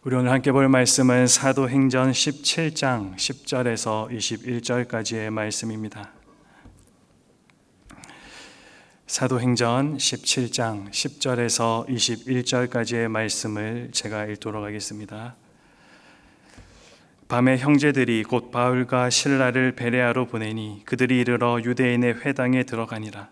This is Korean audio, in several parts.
우리 오늘 함께 볼 말씀은 사도행전 17장 10절에서 21절까지의 말씀입니다. 사도행전 17장 10절에서 21절까지의 말씀을 제가 읽도록 하겠습니다. 밤에 형제들이 곧 바울과 실라를 베레아로 보내니 그들이 이르러 유대인의 회당에 들어가니라.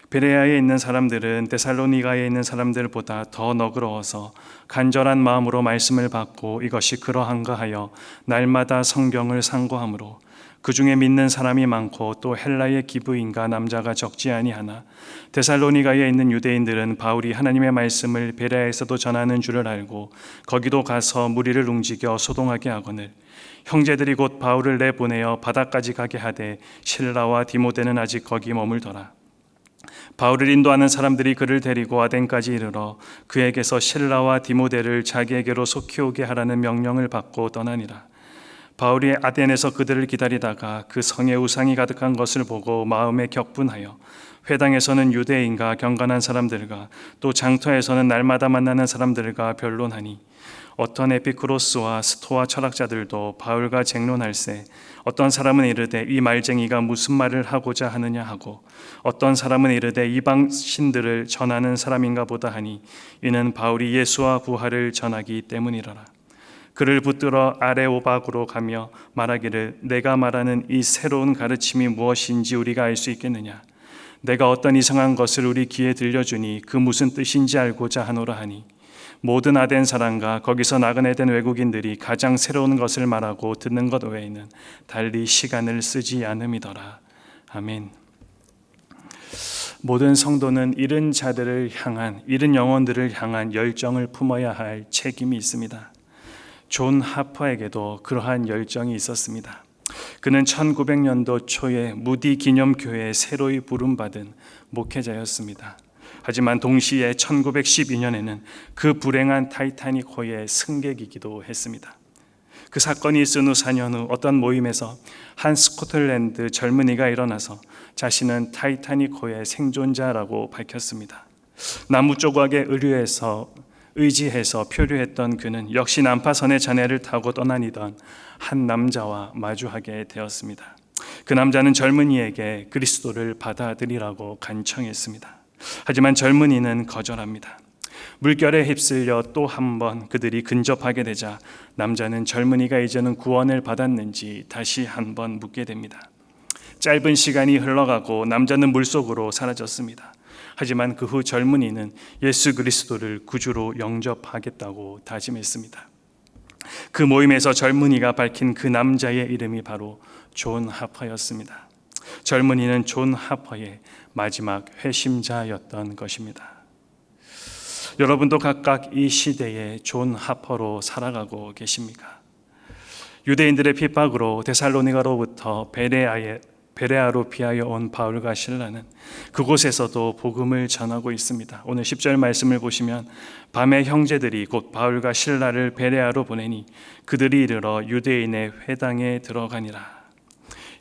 베레아에 있는 사람들은 데살로니가에 있는 사람들보다 더 너그러워서 간절한 마음으로 말씀을 받고 이것이 그러한가 하여 날마다 성경을 상고하므로 그 중에 믿는 사람이 많고 또 헬라의 기브인가 남자가 적지 아니하나 데살로니가에 있는 유대인들은 바울이 하나님의 말씀을 베레아에서도 전하는 줄을 알고 거기도 가서 무리를 움직여 소동하게 하거늘 형제들이 곧 바울을 내보내어 바다까지 가게 하되 실라와 디모데는 아직 거기 머물더라. 바울을 인도하는 사람들이 그를 데리고 아덴까지 이르러 그에게서 실라와 디모데를 자기에게로 속히 오게 하라는 명령을 받고 떠나니라. 바울이 아덴에서 그들을 기다리다가 그 성에 우상이 가득한 것을 보고 마음에 격분하여 회당에서는 유대인과 경건한 사람들과 또 장터에서는 날마다 만나는 사람들과 변론하니 어떤 에피쿠로스와 스토아 철학자들도 바울과 쟁론할세 어떤 사람은 이르되 이 말쟁이가 무슨 말을 하고자 하느냐 하고 어떤 사람은 이르되 이방 신들을 전하는 사람인가 보다 하니 이는 바울이 예수와 부활을 전하기 때문이라라. 그를 붙들어 아레오박으로 가며 말하기를 내가 말하는 이 새로운 가르침이 무엇인지 우리가 알 수 있겠느냐. 내가 어떤 이상한 것을 우리 귀에 들려주니 그 무슨 뜻인지 알고자 하노라 하니 모든 아덴 사람과 거기서 나그네된 외국인들이 가장 새로운 것을 말하고 듣는 것 외에는 달리 시간을 쓰지 않음이더라. 아멘. 모든 성도는 잃은 자들을 향한, 잃은 영혼들을 향한 열정을 품어야 할 책임이 있습니다. 존 하퍼에게도 그러한 열정이 있었습니다. 그는 1900년도 초에 무디 기념교회에 새로이 부름받은 목회자였습니다. 하지만 동시에 1912년에는 그 불행한 타이타닉호의 승객이기도 했습니다. 그 사건이 있은 후 4년 후 어떤 모임에서 한 스코틀랜드 젊은이가 일어나서 자신은 타이타닉호의 생존자라고 밝혔습니다. 나무 조각에 의지해서 표류했던 그는 역시 난파선의 잔해를 타고 떠나니던 한 남자와 마주하게 되었습니다. 그 남자는 젊은이에게 그리스도를 받아들이라고 간청했습니다. 하지만 젊은이는 거절합니다. 물결에 휩쓸려 또 한 번 그들이 근접하게 되자 남자는 젊은이가 이제는 구원을 받았는지 다시 한 번 묻게 됩니다. 짧은 시간이 흘러가고 남자는 물속으로 사라졌습니다. 하지만 그 후 젊은이는 예수 그리스도를 구주로 영접하겠다고 다짐했습니다. 그 모임에서 젊은이가 밝힌 그 남자의 이름이 바로 존 하퍼였습니다. 젊은이는 존 하퍼의 마지막 회심자였던 것입니다. 여러분도 각각 이 시대의 존 하퍼로 살아가고 계십니까? 유대인들의 핍박으로 데살로니가로부터 베레아로 피하여 온 바울과 실라는 그곳에서도 복음을 전하고 있습니다. 오늘 10절 말씀을 보시면 밤에 형제들이 곧 바울과 실라를 베레아로 보내니 그들이 이르러 유대인의 회당에 들어가니라.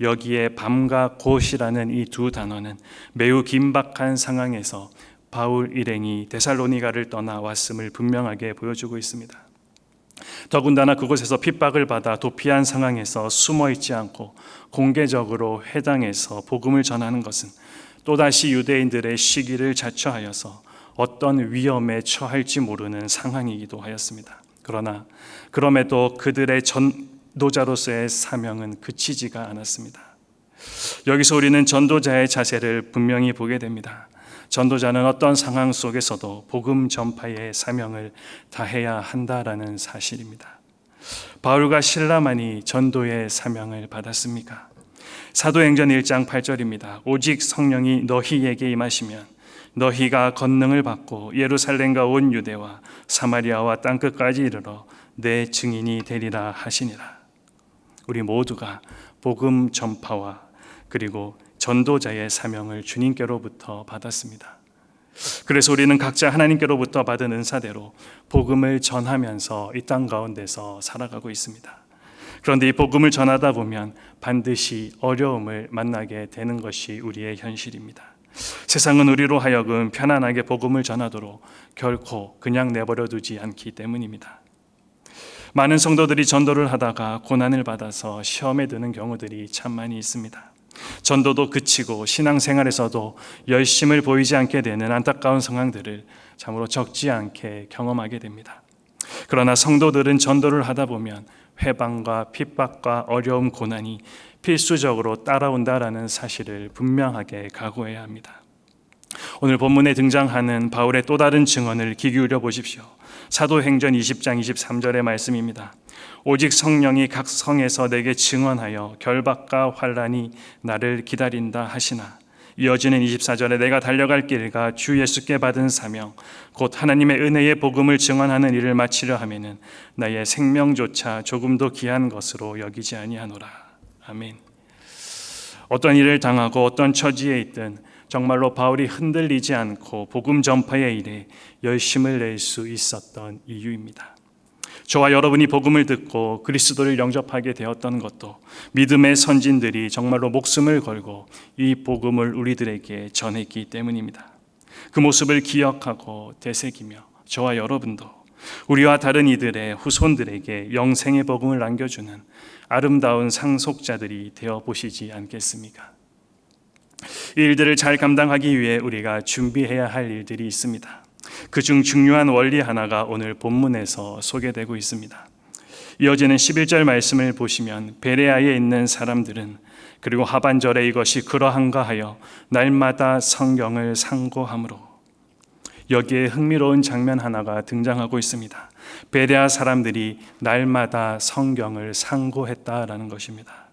여기에 밤과 곧이라는 이 두 단어는 매우 긴박한 상황에서 바울 일행이 데살로니가를 떠나왔음을 분명하게 보여주고 있습니다. 더군다나 그곳에서 핍박을 받아 도피한 상황에서 숨어있지 않고 공개적으로 회당에서 복음을 전하는 것은 또다시 유대인들의 시기를 자처하여서 어떤 위험에 처할지 모르는 상황이기도 하였습니다. 그러나 그럼에도 그들의 전도자로서의 사명은 그치지가 않았습니다. 여기서 우리는 전도자의 자세를 분명히 보게 됩니다. 전도자는 어떤 상황 속에서도 복음 전파의 사명을 다해야 한다라는 사실입니다. 바울과 실라만이 전도의 사명을 받았습니까? 사도행전 1장 8절입니다. 오직 성령이 너희에게 임하시면 너희가 권능을 받고 예루살렘과 온 유대와 사마리아와 땅끝까지 이르러 내 증인이 되리라 하시니라. 우리 모두가 복음 전파와 그리고 전도자의 사명을 주님께로부터 받았습니다. 그래서 우리는 각자 하나님께로부터 받은 은사대로 복음을 전하면서 이 땅 가운데서 살아가고 있습니다. 그런데 이 복음을 전하다 보면 반드시 어려움을 만나게 되는 것이 우리의 현실입니다. 세상은 우리로 하여금 편안하게 복음을 전하도록 결코 그냥 내버려 두지 않기 때문입니다. 많은 성도들이 전도를 하다가 고난을 받아서 시험에 드는 경우들이 참 많이 있습니다. 전도도 그치고 신앙생활에서도 열심을 보이지 않게 되는 안타까운 상황들을 참으로 적지 않게 경험하게 됩니다. 그러나 성도들은 전도를 하다 보면 회방과 핍박과 어려움, 고난이 필수적으로 따라온다라는 사실을 분명하게 각오해야 합니다. 오늘 본문에 등장하는 바울의 또 다른 증언을 귀 기울여 보십시오. 사도행전 20장 23절의 말씀입니다. 오직 성령이 각 성에서 내게 증언하여 결박과 환난이 나를 기다린다 하시나. 이어지는 24절에 내가 달려갈 길과 주 예수께 받은 사명 곧 하나님의 은혜의 복음을 증언하는 일을 마치려 하면은 나의 생명조차 조금도 귀한 것으로 여기지 아니하노라. 아멘. 어떤 일을 당하고 어떤 처지에 있든 정말로 바울이 흔들리지 않고 복음 전파의 일에 열심을 낼 수 있었던 이유입니다. 저와 여러분이 복음을 듣고 그리스도를 영접하게 되었던 것도 믿음의 선진들이 정말로 목숨을 걸고 이 복음을 우리들에게 전했기 때문입니다. 그 모습을 기억하고 되새기며 저와 여러분도 우리와 다른 이들의 후손들에게 영생의 복음을 남겨주는 아름다운 상속자들이 되어보시지 않겠습니까? 이 일들을 잘 감당하기 위해 우리가 준비해야 할 일들이 있습니다. 그중 중요한 원리 하나가 오늘 본문에서 소개되고 있습니다. 이어지는 11절 말씀을 보시면 베레아에 있는 사람들은 그리고 하반절에 이것이 그러한가 하여 날마다 성경을 상고함으로, 여기에 흥미로운 장면 하나가 등장하고 있습니다. 베레아 사람들이 날마다 성경을 상고했다라는 것입니다.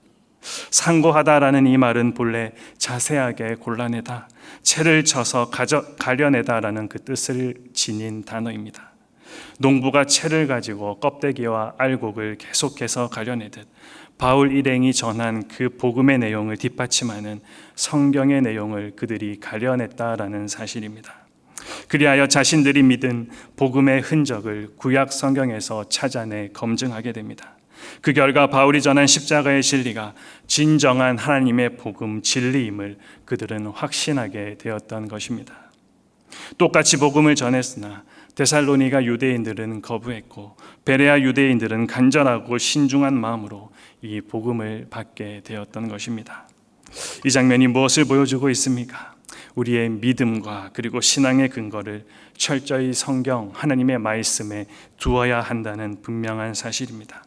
상고하다라는 이 말은 본래 자세하게 골라내다, 채를 쳐서 가려내다라는 그 뜻을 지닌 단어입니다. 농부가 채를 가지고 껍데기와 알곡을 계속해서 가려내듯 바울 일행이 전한 그 복음의 내용을 뒷받침하는 성경의 내용을 그들이 가려냈다라는 사실입니다. 그리하여 자신들이 믿은 복음의 흔적을 구약 성경에서 찾아내 검증하게 됩니다. 그 결과 바울이 전한 십자가의 진리가 진정한 하나님의 복음 진리임을 그들은 확신하게 되었던 것입니다. 똑같이 복음을 전했으나 데살로니가 유대인들은 거부했고 베레아 유대인들은 간절하고 신중한 마음으로 이 복음을 받게 되었던 것입니다. 이 장면이 무엇을 보여주고 있습니까? 우리의 믿음과 그리고 신앙의 근거를 철저히 성경 하나님의 말씀에 두어야 한다는 분명한 사실입니다.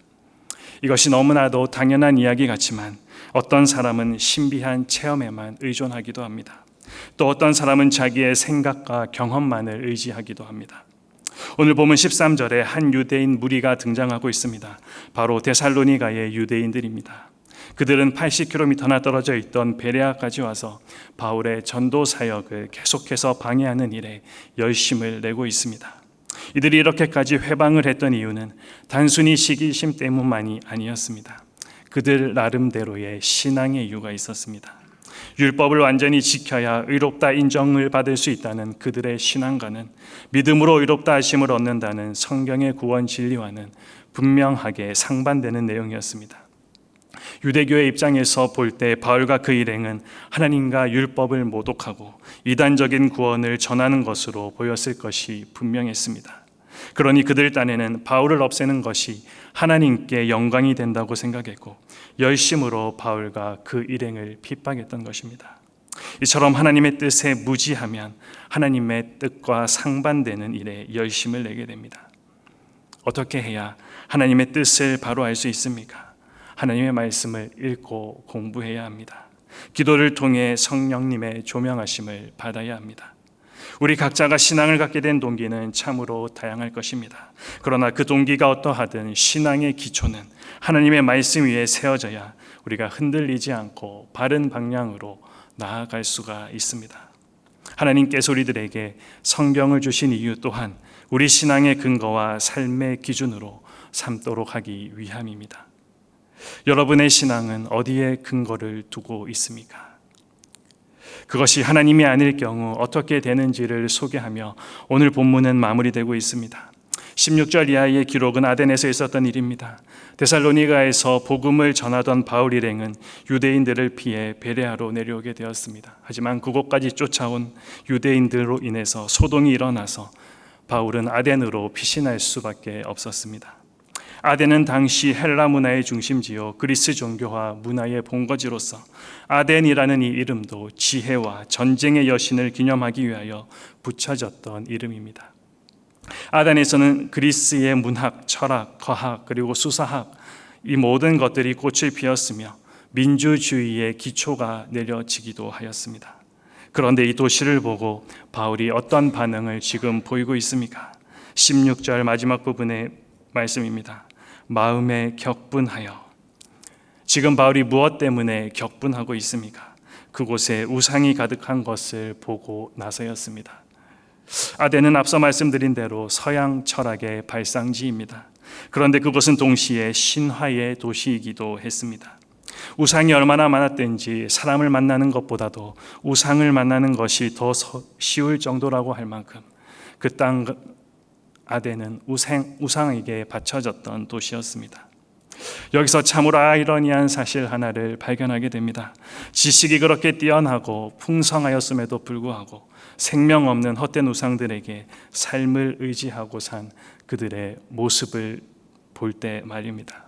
이것이 너무나도 당연한 이야기 같지만 어떤 사람은 신비한 체험에만 의존하기도 합니다. 또 어떤 사람은 자기의 생각과 경험만을 의지하기도 합니다. 오늘 보면 13절에 한 유대인 무리가 등장하고 있습니다. 바로 데살로니가의 유대인들입니다. 그들은 80km나 떨어져 있던 베레아까지 와서 바울의 전도 사역을 계속해서 방해하는 일에 열심을 내고 있습니다. 이들이 이렇게까지 회방을 했던 이유는 단순히 시기심 때문만이 아니었습니다. 그들 나름대로의 신앙의 이유가 있었습니다. 율법을 완전히 지켜야 의롭다 인정을 받을 수 있다는 그들의 신앙과는 믿음으로 의롭다 하심을 얻는다는 성경의 구원 진리와는 분명하게 상반되는 내용이었습니다. 유대교의 입장에서 볼 때 바울과 그 일행은 하나님과 율법을 모독하고 이단적인 구원을 전하는 것으로 보였을 것이 분명했습니다. 그러니 그들 딴에는 바울을 없애는 것이 하나님께 영광이 된다고 생각했고 열심으로 바울과 그 일행을 핍박했던 것입니다. 이처럼 하나님의 뜻에 무지하면 하나님의 뜻과 상반되는 일에 열심을 내게 됩니다. 어떻게 해야 하나님의 뜻을 바로 알 수 있습니까? 하나님의 말씀을 읽고 공부해야 합니다. 기도를 통해 성령님의 조명하심을 받아야 합니다. 우리 각자가 신앙을 갖게 된 동기는 참으로 다양할 것입니다. 그러나 그 동기가 어떠하든 신앙의 기초는 하나님의 말씀 위에 세워져야 우리가 흔들리지 않고 바른 방향으로 나아갈 수가 있습니다. 하나님께서 우리들에게 성경을 주신 이유 또한 우리 신앙의 근거와 삶의 기준으로 삼도록 하기 위함입니다. 여러분의 신앙은 어디에 근거를 두고 있습니까? 그것이 하나님이 아닐 경우 어떻게 되는지를 소개하며 오늘 본문은 마무리되고 있습니다. 16절 이하의 기록은 아덴에서 있었던 일입니다. 데살로니가에서 복음을 전하던 바울 일행은 유대인들을 피해 베레아로 내려오게 되었습니다. 하지만 그곳까지 쫓아온 유대인들로 인해서 소동이 일어나서 바울은 아덴으로 피신할 수밖에 없었습니다. 아덴은 당시 헬라 문화의 중심지요 그리스 종교와 문화의 본거지로서 아덴이라는 이 이름도 지혜와 전쟁의 여신을 기념하기 위하여 붙여졌던 이름입니다. 아덴에서는 그리스의 문학, 철학, 과학 그리고 수사학 이 모든 것들이 꽃을 피웠으며 민주주의의 기초가 내려지기도 하였습니다. 그런데 이 도시를 보고 바울이 어떤 반응을 지금 보이고 있습니까? 16절 마지막 부분의 말씀입니다. 마음에 격분하여. 지금 바울이 무엇 때문에 격분하고 있습니까? 그곳에 우상이 가득한 것을 보고 나서였습니다. 아덴은 앞서 말씀드린 대로 서양 철학의 발상지입니다. 그런데 그곳은 동시에 신화의 도시이기도 했습니다. 우상이 얼마나 많았든지 사람을 만나는 것보다도 우상을 만나는 것이 더 쉬울 정도라고 할 만큼 그 땅 아덴은 우상에게 바쳐졌던 도시였습니다. 여기서 참으로 아이러니한 사실 하나를 발견하게 됩니다. 지식이 그렇게 뛰어나고 풍성하였음에도 불구하고 생명 없는 헛된 우상들에게 삶을 의지하고 산 그들의 모습을 볼 때 말입니다.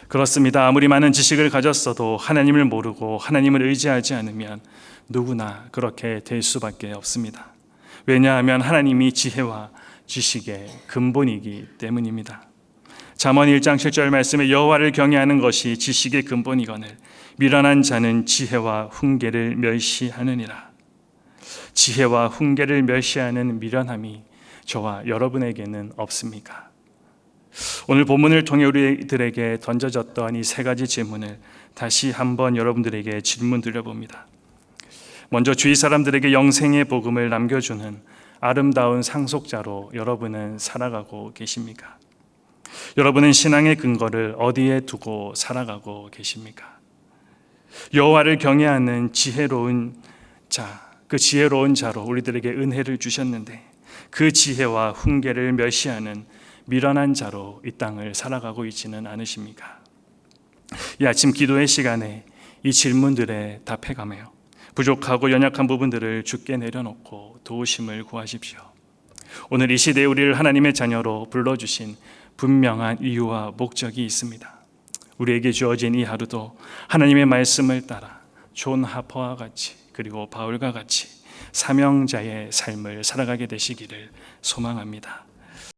그렇습니다. 아무리 많은 지식을 가졌어도 하나님을 모르고 하나님을 의지하지 않으면 누구나 그렇게 될 수밖에 없습니다. 왜냐하면 하나님이 지혜와 지식의 근본이기 때문입니다. 잠언 1장 7절 말씀에 여호와를 경외하는 것이 지식의 근본이거늘 미련한 자는 지혜와 훈계를 멸시하느니라. 지혜와 훈계를 멸시하는 미련함이 저와 여러분에게는 없습니까? 오늘 본문을 통해 우리들에게 던져졌던 이 세 가지 질문을 다시 한번 여러분들에게 질문 드려봅니다. 먼저 주위 사람들에게 영생의 복음을 남겨주는 아름다운 상속자로 여러분은 살아가고 계십니까? 여러분은 신앙의 근거를 어디에 두고 살아가고 계십니까? 여호와를 경외하는 지혜로운 자, 그 지혜로운 자로 우리들에게 은혜를 주셨는데 그 지혜와 훈계를 멸시하는 미련한 자로 이 땅을 살아가고 있지는 않으십니까? 이 아침 기도의 시간에 이 질문들에 답해가며 부족하고 연약한 부분들을 주께 내려놓고 도우심을 구하십시오. 오늘 이 시대에 우리를 하나님의 자녀로 불러주신 분명한 이유와 목적이 있습니다. 우리에게 주어진 이 하루도 하나님의 말씀을 따라 존 하퍼와 같이 그리고 바울과 같이 사명자의 삶을 살아가게 되시기를 소망합니다.